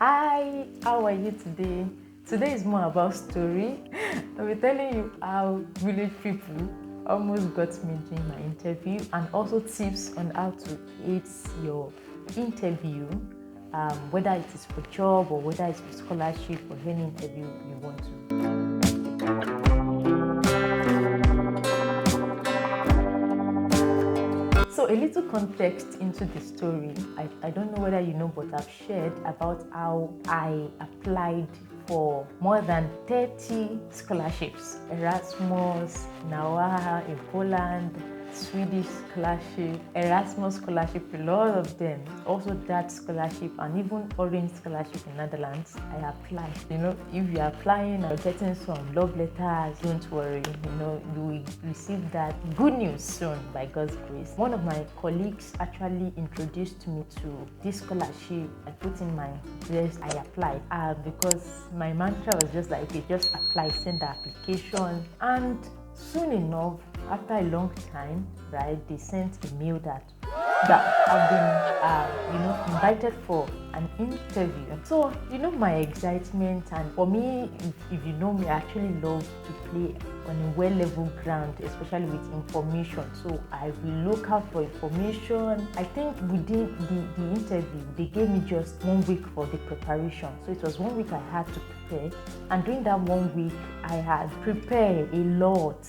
Hi, how are you today? Today is more about story. I'll be telling you how village people almost got me during my interview and also tips on how to ace your interview, whether it is for job or whether it's for scholarship or any interview you want to. So a little context into the story. I don't know whether you know, but I've shared about how I applied for more than 30 scholarships. Erasmus, NAWA in Poland, Swedish scholarship, Erasmus scholarship, a lot of them. Also that scholarship and even Orange scholarship in Netherlands, I applied. If you're applying or getting some love letters, don't worry, you will receive that good news soon by God's grace. One of my colleagues actually introduced me to this scholarship. I put in my address, I applied because my mantra was just like, okay, just apply, send the application, and soon enough, after a long time, right, they sent a mail that I've been, invited for an interview. So, my excitement, and for me, if you know me, I actually love to play on a well-leveled ground, especially with information. So I will look out for information. I think within the interview, they gave me just 1 week for the preparation. So it was 1 week I had to prepare. And during that 1 week, I had prepared a lot.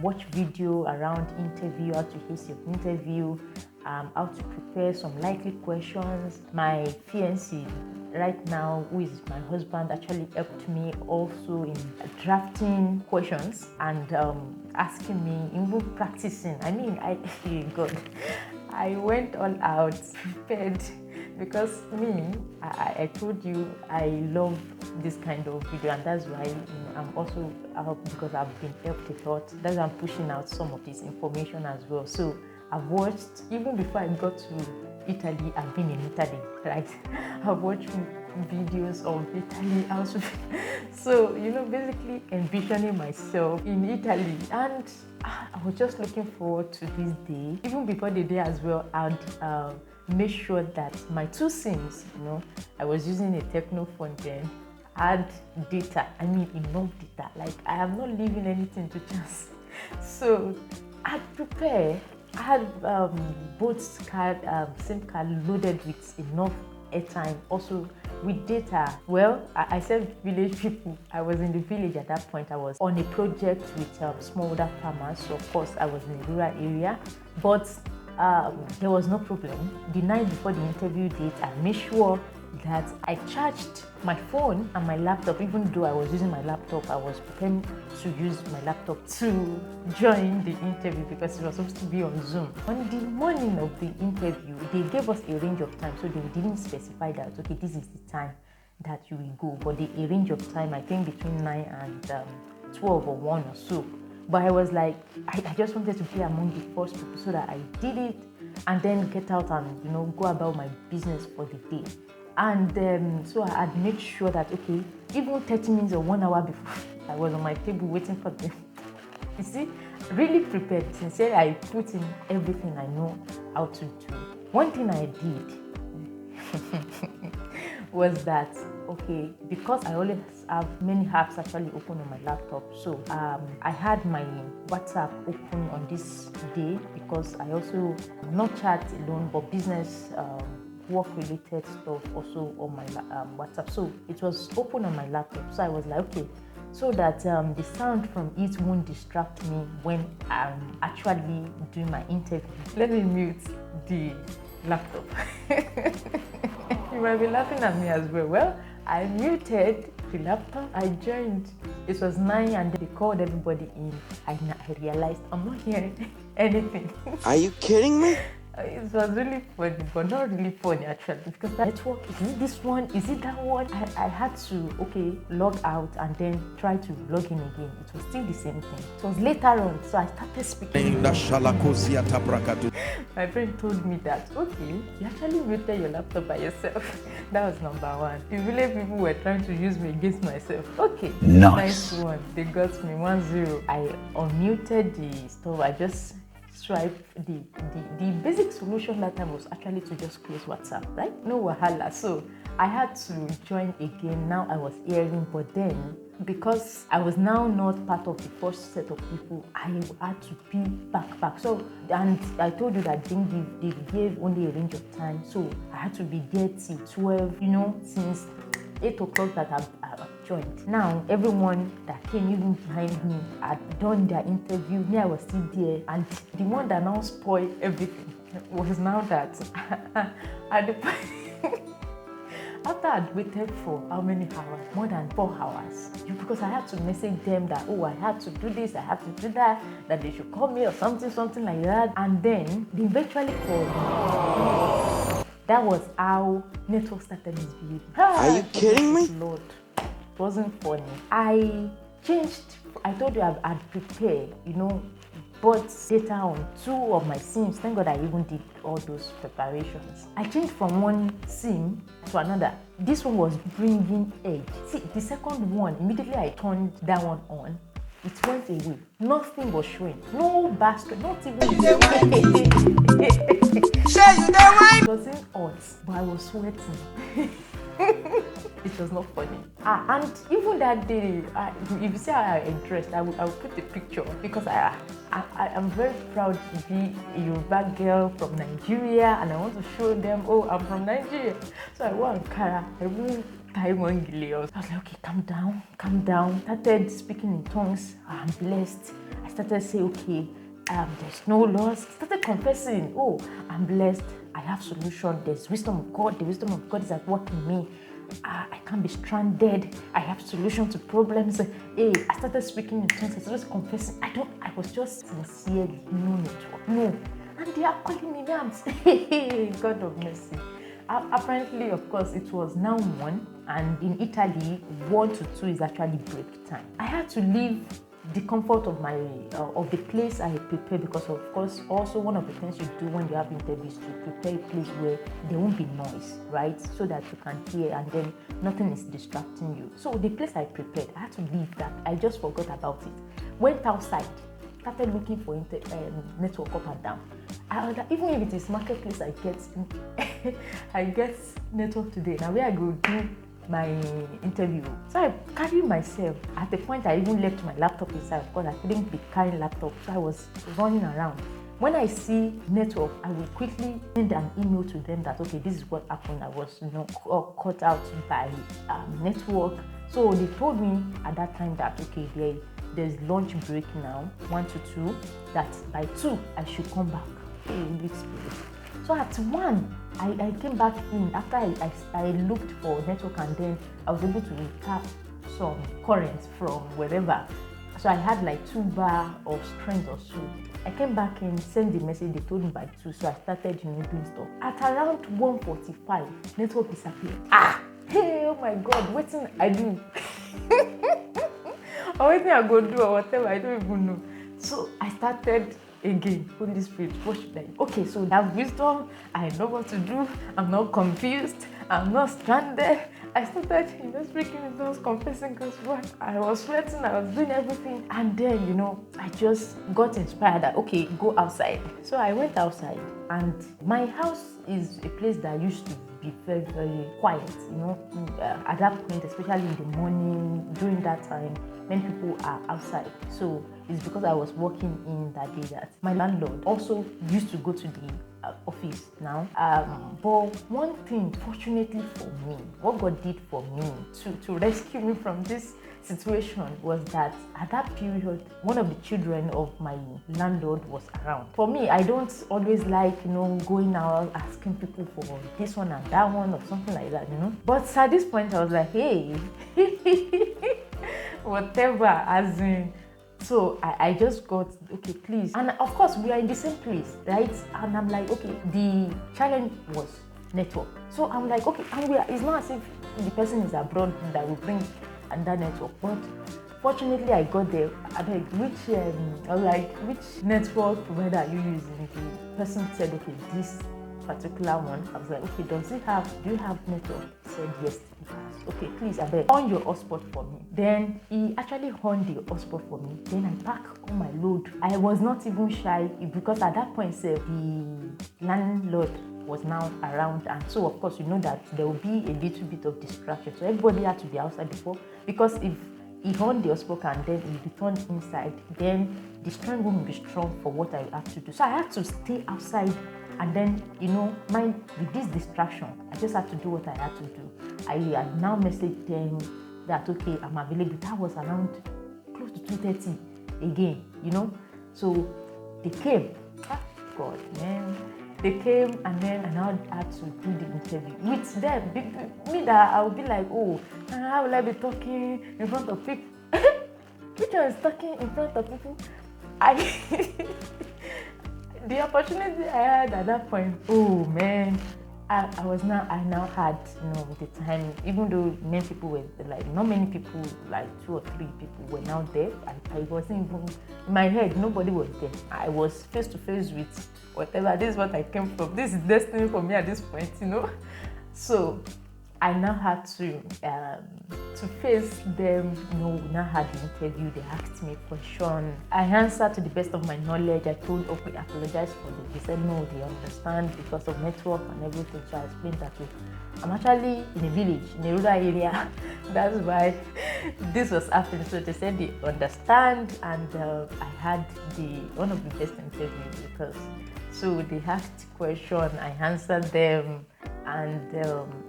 Watch video around interview, how to face your interview, how to prepare some likely questions. My fiancé right now, who is my husband, actually helped me also in drafting questions and asking me, even practicing. I went all out, prepared. Because I told you I love this kind of video, and that's why I'm also because I've been helped a lot. That's why I'm pushing out some of this information as well. So I've watched, even before I got to Italy, I've been in Italy, right? I've watched videos of Italy also. So, basically envisioning myself in Italy, and I was just looking forward to this day. Even before the day as well, I'd make sure that my 2 SIMs, I was using a techno phone then, had data. Enough data. Like, I am not leaving anything to chance. So I'd prepare. I had both SIM card loaded with enough airtime, also with data. Well, I said village people. I was in the village at that point. I was on a project with smallholder farmers, so of course I was in a rural area, but there was no problem. The night before the interview date, I made sure that I charged my phone and my laptop. Even though I was using my laptop, I was preparing to use my laptop to join the interview because it was supposed to be on Zoom. On the morning of the interview, they gave us a range of time, so they didn't specify that, okay, this is the time that you will go, but a range of time, I think between 9 and 12 or 1 or so. But I was like, I just wanted to be among the first people so that I did it and then get out and, go about my business for the day. And so I had made sure that, okay, even 30 minutes or 1 hour before, I was on my table waiting for them. You see, really prepared. Sincerely, I put in everything I know how to do. One thing I did was that, okay, because I always have many apps actually open on my laptop, so I had my WhatsApp open on this day because I also not chat alone, but business work-related stuff also on my WhatsApp. So it was open on my laptop. So I was like, okay, so that the sound from it won't distract me when I'm actually doing my interview. Let me mute the laptop. You might be laughing at me as well. Well, I muted the laptop. I joined. It was 9 and they called everybody in. I realized I'm not hearing anything. Are you kidding me? It was really funny, but not really funny actually, because the network, is it this one? Is it that one? I had to, log out and then try to log in again. It was still the same thing. It was later on, so I started speaking. My friend told me that, okay, you actually muted your laptop by yourself. That was number 1. The village people were trying to use me against myself. Okay, nice one. They got me 1-0. I unmuted the stuff. I just swipe. The basic solution that time was actually to just close WhatsApp, right? No wahala. So I had to join again. Now I was hearing, but then because I was now not part of the first set of people, I had to be back. So, and I told you that they gave only a range of time. So I had to be there till 12, since 8 o'clock that I've joined. Now, everyone that came even behind me had done their interview. Me, I was still there. And the one that now spoiled everything was now that at the point, after I'd waited for how many hours? More than 4 hours. Because I had to message them that, I had to do this, I had to do that they should call me or something like that. And then they eventually called me. That was how network started misbehaving. Are you kidding me? Lord, it wasn't funny. I told you I'd prepared, bought data on 2 of my SIMs. Thank God I even did all those preparations. I changed from one SIM to another. This one was bringing edge. See, the second one, immediately I turned that one on, it went away. Nothing was showing. No basket, not even. It wasn't hot, but I was sweating. It was not funny. And even that day, if you see how I dressed, I will put the picture because I'm very proud to be a Yoruba girl from Nigeria, and I want to show them, I'm from Nigeria. So I wore Ankara. I really tied one gilly. I was like, okay, calm down. Started speaking in tongues. I'm blessed. I started saying, okay, there's no loss. Started confessing, I'm blessed. I have solution. There's wisdom of God. The wisdom of God is at work in me. I can't be stranded. I have solution to problems. I started speaking in tongues. I started confessing. I was just sincerely no network. No. And they are calling me names. God of mercy. Apparently, of course, it was now 1, and in Italy, 1 to 2 is actually break time. I had to leave the comfort of of the place I prepared, because of course also one of the things you do when you have interviews to prepare a place where there won't be noise, right? So that you can hear and then nothing is distracting you. So the place I prepared, I had to leave that. I just forgot about it. Went outside, started looking for network up and down. Even if it is marketplace, I get network today. Now where I go do my interview. So I carried myself. At the point I even left my laptop inside. Of course I couldn't be carrying laptop, so I was running around. When I see network, I will quickly send an email to them that, okay, this is what happened. I was caught out by network. So they told me at that time that, okay, there's lunch break now, 1 to 2, that by 2 I should come back. So at 1, I came back in after I looked for network, and then I was able to recap some currents from wherever. So I had like 2 bar of strength or so. I came back in, sent the message, they told me by 2, so I started doing stuff. At around 1:45, network disappeared. Hey, oh my God, what did I do? Or what I go do or whatever, I don't even know. So I started again, Holy Spirit, what should I do? Okay, so I have wisdom, I know what to do, I'm not confused, I'm not stranded. I started, speaking in tongues, confessing, because what? I was sweating, I was doing everything. And then, I just got inspired that, okay, go outside. So I went outside, and my house is a place that used to be very, very quiet, at that point, especially in the morning, during that time, many people are outside. So it's because I was working in that day that my landlord also used to go to the office now. But one thing, fortunately for me, what God did for me to rescue me from this situation was that at that period, one of the children of my landlord was around. For me, I don't always like, going out asking people for this one and that one or something like that, But at this point, I was like, hey, whatever, as in. So I just got, okay, please. And of course, we are in the same place, right? And I'm like, okay, the challenge was network. So I'm like, okay, and it's not as if the person is abroad that will bring that network. But fortunately, I got there. I mean, which network provider are you using? The person said, okay, this particular one. I was like, okay, do you have network? He said yes, it has. Okay, please, I beg, on your hotspot for me. Then he actually on the hotspot for me. Then I pack all my load. I was not even shy because at that point, the landlord was now around, and so of course you know that there will be a little bit of distraction. So everybody had to be outside before, because if he on the hotspot and then he returned inside, then the strength won't be strong for what I have to do. So I had to stay outside, and then with this distraction, I just had to do what I had to do. I had now messaged them that okay, I'm available. That was around close to 2:30 again, So they came. God, man. They came, and then I now had to do the interview with them. Me that I would be like, oh, how will I be talking in front of people? Which one is talking in front of people? The opportunity I had at that point, oh man, I now had the time, even though many people were like, not many people, like 2 or 3 people were now there. I wasn't even in my head, nobody was there. I was face to face with whatever. This is what I came from. This is destiny for me at this point, So I now had to face them. We now had the interview. They asked me a question. I answered to the best of my knowledge. I apologized for them. They said no, they understand because of network and everything. So I explained that I'm actually in a village, in a rural area. That's why this was happening. So they said they understand, and I had one of the best interviews because. So they asked question, I answered them, and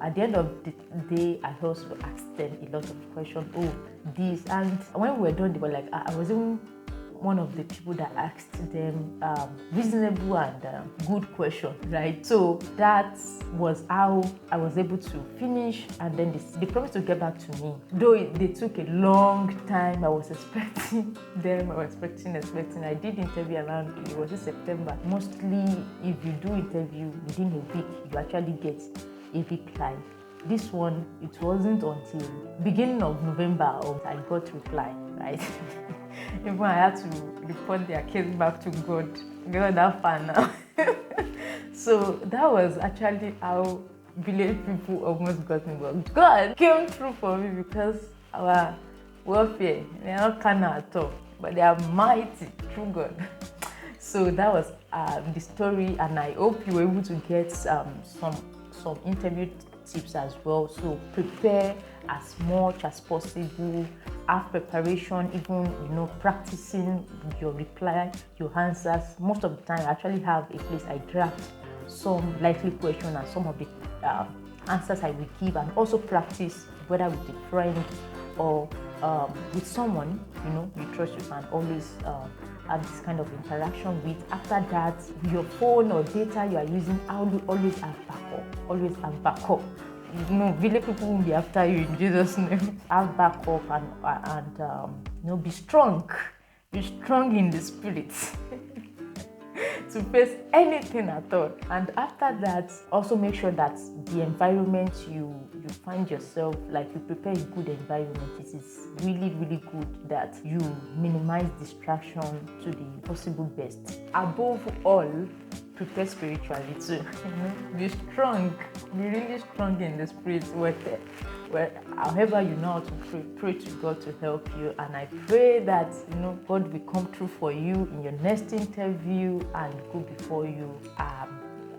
at the end of the day, I also asked them a lot of questions. Oh, this, and when we were done, they were like, I was even one of the people that asked them reasonable and good questions, right? So that was how I was able to finish, and then they promised to get back to me. Though they took a long time, I was expecting them. I was expecting. I did interview around, it was in September. Mostly, if you do interview within a week, you actually get a reply. This one, it wasn't until beginning of November I got reply, right? Even I had to report their case back to God. God, that far now. So that was actually how village people almost got me. But God came through for me because our warfare, they are not carnal at all, but they are mighty through God. So that was the story, and I hope you were able to get some interview tips as well. So prepare as much as possible. Have preparation, even practicing your reply, your answers. Most of the time, I actually have a place I draft some likely question and some of the answers I will give, and also practice whether with a friend or with someone you trust. You can always have this kind of interaction with. After that, your phone or data you are using, always have backup. Always have backup. Village people won't be after you in Jesus' name. Have backup and be strong. Be strong in the spirit to face anything at all. And after that, also make sure that the environment you find yourself, like you prepare a good environment. It is really, really good that you minimize distraction to the possible best. Above all, prepare spiritually too. Be strong, be really strong in the spirit. However you know how to pray to God to help you. And I pray that God will come through for you in your next interview and go before you,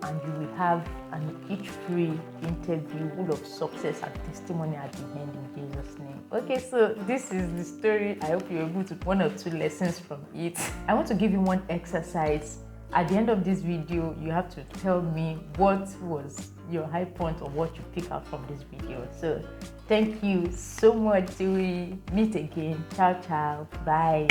and you will have an each-free interview full of success and testimony at the end in Jesus' name. Okay, so this is the story. I hope you're able to 1 or 2 lessons from it. I want to give you one exercise. At the end of this video, you have to tell me what was your high point or what you pick up from this video. So thank you so much till we meet again. Ciao, ciao. Bye.